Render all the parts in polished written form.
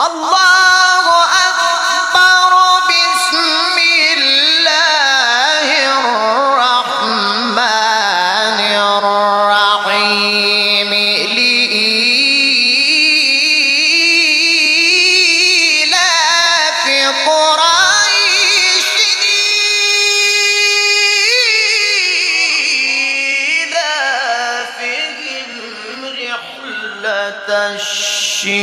الله أكبر. بسم الله الرحمن الرحيم. لإيلاف قريش إيلافهم رحلة الشتاء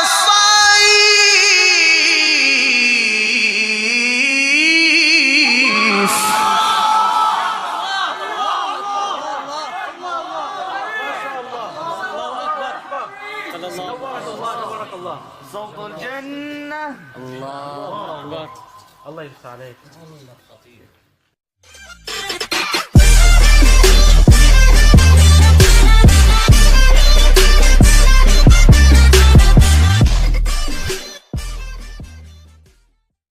والصيف. صوت الجنة. الله أكبر. الله يفتح عليك.